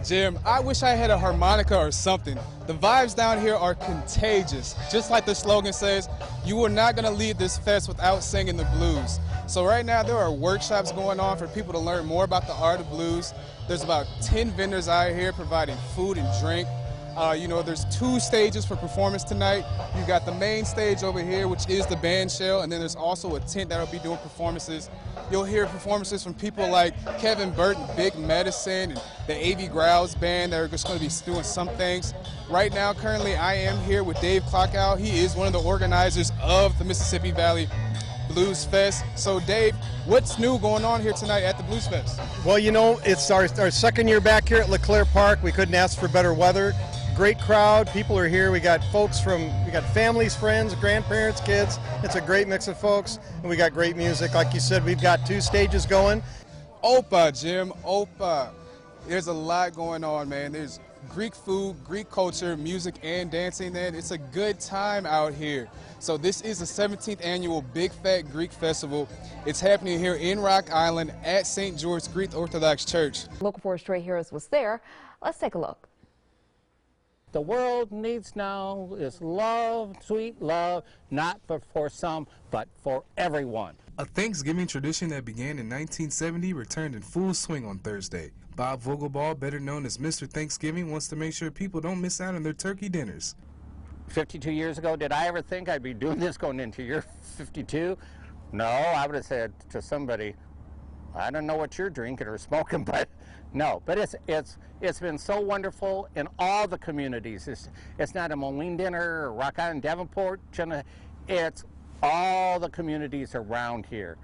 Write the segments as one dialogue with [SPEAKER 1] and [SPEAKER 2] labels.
[SPEAKER 1] Jim, I wish I had a harmonica or something. The vibes down here are contagious. Just like the slogan says, you are not going to leave this fest without singing the blues. So right now there are workshops going on for people to learn more about the art of blues. There's about 10 vendors out here providing food and drink. There's 2 stages for performance tonight. You got the main stage over here, which is the band shell, and then there's also a tent that'll be doing performances. You'll hear performances from people like Kevin Burton, Big Medicine, and the A.V. Growls band that are just going to be doing some things. Right now, currently, I am here with Dave Clockout. He is one of the organizers of the Mississippi Valley Blues Fest. So, Dave, what's new going on here tonight at the Blues Fest?
[SPEAKER 2] Well, it's our second year back here at LeClaire Park. We couldn't ask for better weather. Great crowd. People are here. We got families, friends, grandparents, kids. It's a great mix of folks, and we got great music. Like you said, we've got 2 stages going.
[SPEAKER 1] Opa, Jim, Opa. There's a lot going on, man. There's Greek food, Greek culture, music, and dancing, man. It's a good time out here. So this is the 17th annual Big Fat Greek Festival. It's happening here in Rock Island at St. George Greek Orthodox Church.
[SPEAKER 3] Local 4's Trae Harris was there. Let's take a look.
[SPEAKER 4] The world needs now is love, sweet love, not for some, but for everyone.
[SPEAKER 5] A Thanksgiving tradition that began in 1970 returned in full swing on Thursday. Bob Vogelbaugh, better known as Mr. Thanksgiving, wants to make sure people don't miss out on their turkey dinners.
[SPEAKER 4] 52 years ago, did I ever think I'd be doing this going into year 52? No, I would have said to somebody, I don't know what you're drinking or smoking, but no. But it's been so wonderful in all the communities. It's not a Moline dinner or Rock Island, Davenport. It's all the communities around here.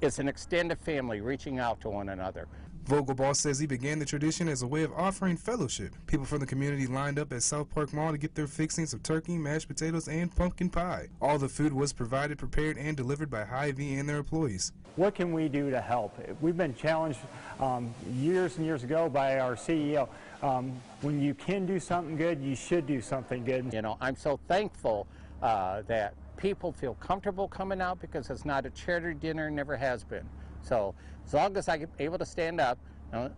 [SPEAKER 4] It's an extended family reaching out to one another.
[SPEAKER 5] Vogelbaugh says he began the tradition as a way of offering fellowship. People from the community lined up at South Park Mall to get their fixings of turkey, mashed potatoes, and pumpkin pie. All the food was provided, prepared, and delivered by Hy-Vee and their employees.
[SPEAKER 6] What can we do to help? We've been challenged years and years ago by our CEO. When you can do something good, you should do something good.
[SPEAKER 4] I'm so thankful that people feel comfortable coming out because it's not a charity dinner, never has been. So as long as I'm able to stand up,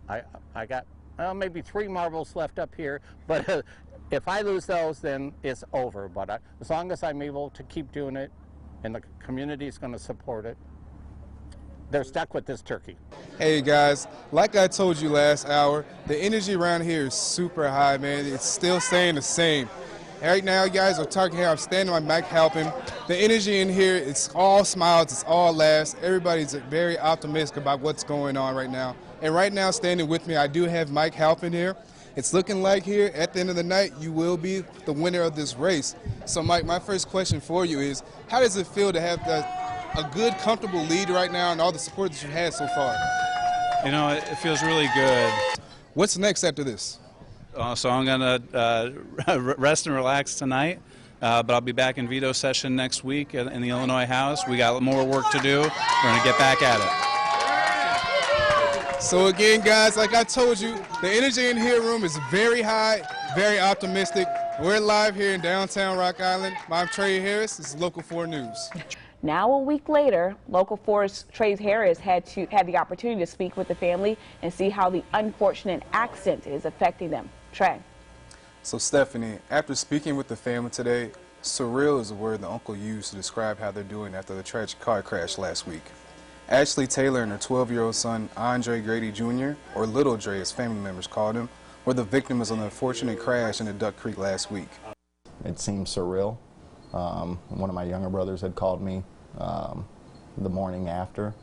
[SPEAKER 4] I got maybe 3 marbles left up here, but if I lose those, then it's over. But as long as I'm able to keep doing it and the community is going to support it, they're stuck with this turkey.
[SPEAKER 1] Hey guys, like I told you last hour, the energy around here is super high, man. It's still staying the same. Right now, you guys are talking here. I'm standing on my mic helping. The energy in here, it's all smiles, it's all laughs. Everybody's very optimistic about what's going on right now. And right now, standing with me, I do have Mike Halpin here. It's looking like here, at the end of the night, you will be the winner of this race. So, Mike, my first question for you is, how does it feel to have a good, comfortable lead right now and all the support that you've had so far?
[SPEAKER 7] It feels really good.
[SPEAKER 1] What's next after this?
[SPEAKER 7] So I'm going to rest and relax tonight, but I'll be back in veto session next week in the Illinois House. We got more work to do. We're going to get back at
[SPEAKER 1] it. So again, guys, like I told you, the energy in here room is very high, very optimistic. We're live here in downtown Rock Island. I'm Trae Harris. This is Local 4 News.
[SPEAKER 3] Now, a week later, Local 4's Trae Harris had the opportunity to speak with the family and see how the unfortunate accident is affecting them. Trae.
[SPEAKER 1] So, Stephanie, after speaking with the family today, surreal is the word the uncle used to describe how they're doing after the tragic car crash last week. Ashley Taylor and her 12-year-old son, Andre Grady Jr., or Little Dre as family members called him, were the victims of the unfortunate crash in the Duck Creek last week.
[SPEAKER 8] It seems surreal. One of my younger brothers had called me the morning after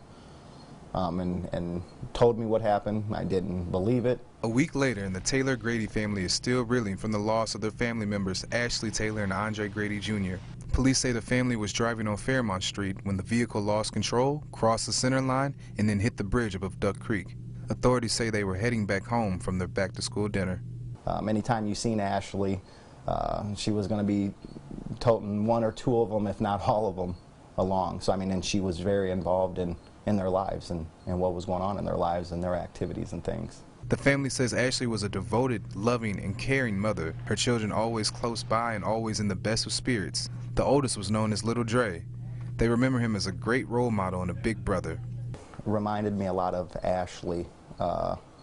[SPEAKER 8] and told me what happened. I didn't believe it.
[SPEAKER 5] A week later, and the Taylor-Grady family is still reeling from the loss of their family members, Ashley Taylor and Andre Grady Jr. Police say the family was driving on Fairmont Street when the vehicle lost control, crossed the center line, and then hit the bridge above Duck Creek. Authorities say they were heading back home from their back-to-school dinner.
[SPEAKER 8] Anytime you've seen Ashley, she was going to be toting 1 or 2 of them, if not all of them, along. So, and she was very involved in their lives and what was going on in their lives and their activities and things.
[SPEAKER 5] The family says Ashley was a devoted, loving, and caring mother, her children always close by and always in the best of spirits. The oldest was known as Little Dre. They remember him as a great role model and a big brother.
[SPEAKER 8] Reminded me a lot of Ashley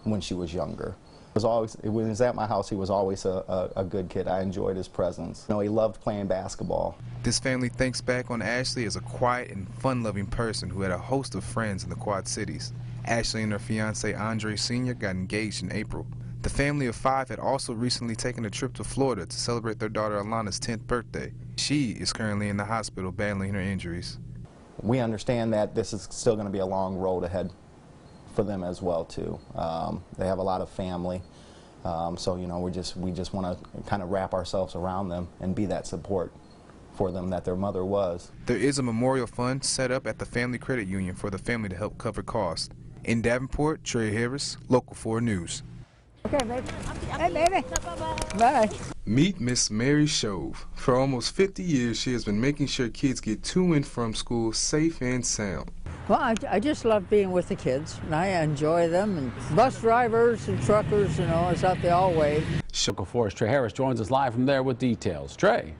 [SPEAKER 8] when she was younger. When he was at my house, he was always a good kid. I enjoyed his presence. You know, he loved playing basketball.
[SPEAKER 5] This family thinks back on Ashley as a quiet and fun-loving person who had a host of friends in the Quad Cities. Ashley and her fiance Andre Sr. got engaged in April. The family of 5 had also recently taken a trip to Florida to celebrate their daughter Alana's 10th birthday. She is currently in the hospital battling her injuries.
[SPEAKER 8] We understand that this is still going to be a long road ahead for them as well too. They have a lot of family, so you know we just want to kind of wrap ourselves around them and be that support for them that their mother was.
[SPEAKER 5] There is a memorial fund set up at the Family Credit Union for the family to help cover costs. In Davenport, Trae Harris, Local 4 News.
[SPEAKER 9] Okay, baby. Hey, baby. Bye.
[SPEAKER 5] Meet Miss Mary Shove. For almost 50 years, she has been making sure kids get to and from school safe and sound.
[SPEAKER 9] Well, I just love being with the kids, and I enjoy them. And bus drivers and truckers, you know, it's out there all way.
[SPEAKER 10] Local 4's Trae Harris joins us live from there with details. Trae.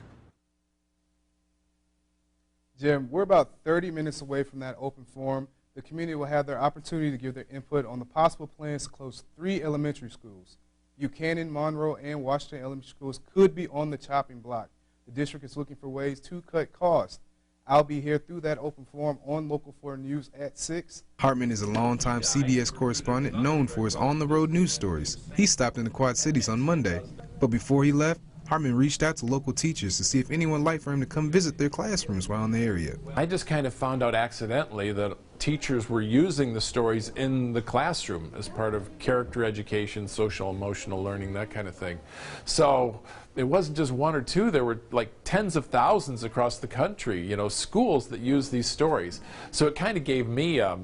[SPEAKER 1] Jim, we're about 30 minutes away from that open forum. The community will have their opportunity to give their input on the possible plans to close 3 elementary schools. Buchanan, Monroe, and Washington elementary schools could be on the chopping block. The district is looking for ways to cut costs. I'll be here through that open forum on Local 4 News at 6.
[SPEAKER 5] Hartman is a longtime CBS correspondent known for his on-the-road news stories. He stopped in the Quad Cities on Monday, but before he left, Hartman reached out to local teachers to see if anyone would like for him to come visit their classrooms while in the area.
[SPEAKER 11] I just kind of found out accidentally that teachers were using the stories in the classroom as part of character education, social emotional learning, that kind of thing. So it wasn't just 1 or 2, there were like tens of thousands across the country, you know, schools that use these stories. So it kind of gave me a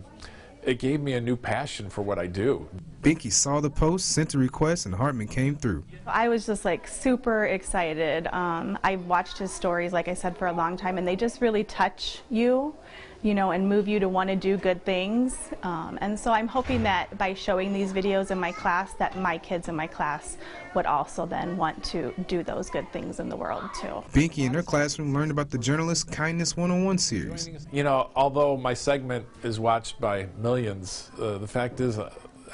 [SPEAKER 11] new passion for what I do.
[SPEAKER 5] Binky saw the post, sent a request, and Hartman came through.
[SPEAKER 12] I was just like super excited. I watched his stories, like I said, for a long time, and they just really touch you, you know, and move you to want to do good things. And so I'm hoping that by showing these videos in my class, that my kids in my class would also then want to do those good things in the world too.
[SPEAKER 5] Binky in her classroom learned about the Journalist Kindness 101 series.
[SPEAKER 11] You know, although my segment is watched by millions, the fact is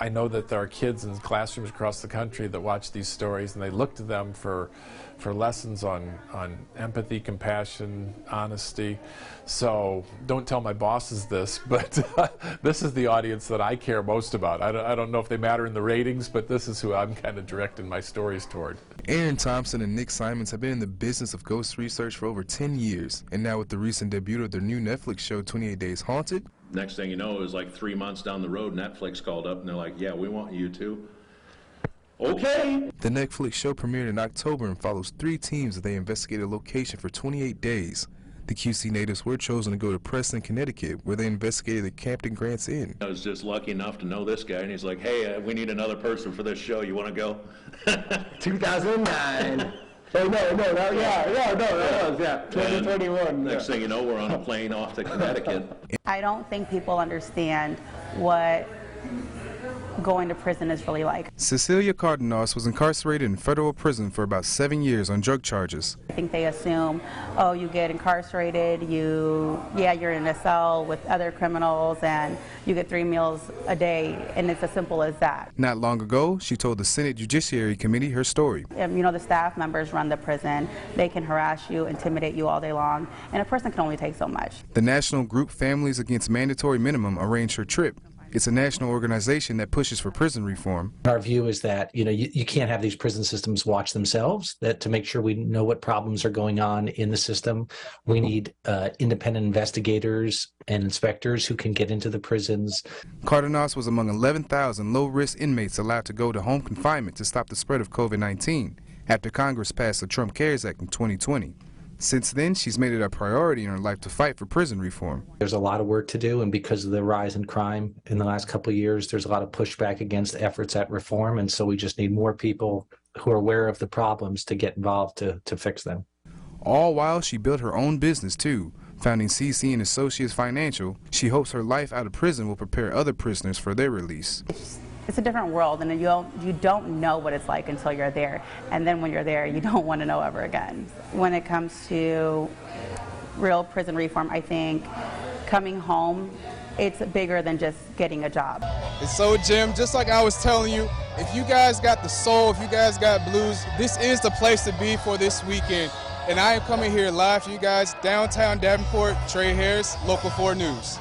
[SPEAKER 11] I know that there are kids in classrooms across the country that watch these stories and they look to them for lessons on empathy, compassion, honesty. So don't tell my bosses this, but this is the audience that I care most about. I don't know if they matter in the ratings, but this is who I'm kind of directing my stories toward.
[SPEAKER 5] Aaron Thompson and Nick Simons have been in the business of ghost research for over 10 years, and now with the recent debut of their new Netflix show, 28 Days Haunted.
[SPEAKER 13] Next thing you know, it was like 3 months down the road, Netflix called up and they're like, yeah, we want you to. Okay.
[SPEAKER 5] The Netflix show premiered in October and follows 3 teams as they investigate a location for 28 days. The QC natives were chosen to go to Preston, Connecticut, where they investigated the Captain Grant's Inn.
[SPEAKER 13] I was just lucky enough to know this guy, and he's like, hey, we need another person for this show. You want to go?
[SPEAKER 14] 2009. Oh, no, that was 2021.
[SPEAKER 13] Next thing you know, we're on a plane off to Connecticut.
[SPEAKER 15] I don't think people understand what going to prison is really like.
[SPEAKER 5] Cecilia Cardenas was incarcerated in federal prison for about 7 years on drug charges.
[SPEAKER 15] I think they assume, oh, you get incarcerated, you're in a cell with other criminals and you get 3 meals a day, and it's as simple as that.
[SPEAKER 5] Not long ago, she told the Senate Judiciary Committee her story.
[SPEAKER 15] You know, the staff members run the prison. They can harass you, intimidate you all day long, and a person can only take so much.
[SPEAKER 5] The National Group Families Against Mandatory Minimum arranged her trip. It's a national organization that pushes for prison reform.
[SPEAKER 16] Our view is that, you know, you can't have these prison systems watch themselves, that to make sure we know what problems are going on in the system, we need independent investigators and inspectors who can get into the prisons.
[SPEAKER 5] Cardenas was among 11,000 low-risk inmates allowed to go to home confinement to stop the spread of COVID-19 after Congress passed the Trump CARES Act in 2020. Since then, she's made it a priority in her life to fight for prison reform.
[SPEAKER 16] There's a lot of work to do, and because of the rise in crime in the last couple of years, there's a lot of pushback against efforts at reform, and so we just need more people who are aware of the problems to get involved to fix them.
[SPEAKER 5] All while she built her own business too. Founding CC and Associates Financial, she hopes her life out of prison will prepare other prisoners for their release.
[SPEAKER 15] It's a different world, and you don't know what it's like until you're there. And then when you're there, you don't want to know ever again. When it comes to real prison reform, I think coming home, it's bigger than just getting a job.
[SPEAKER 1] So, Jim, just like I was telling you, If you guys got the soul, if you guys got blues, this is the place to be for this weekend. And I am coming here live for you guys, downtown Davenport. Trae Harris, Local 4 News.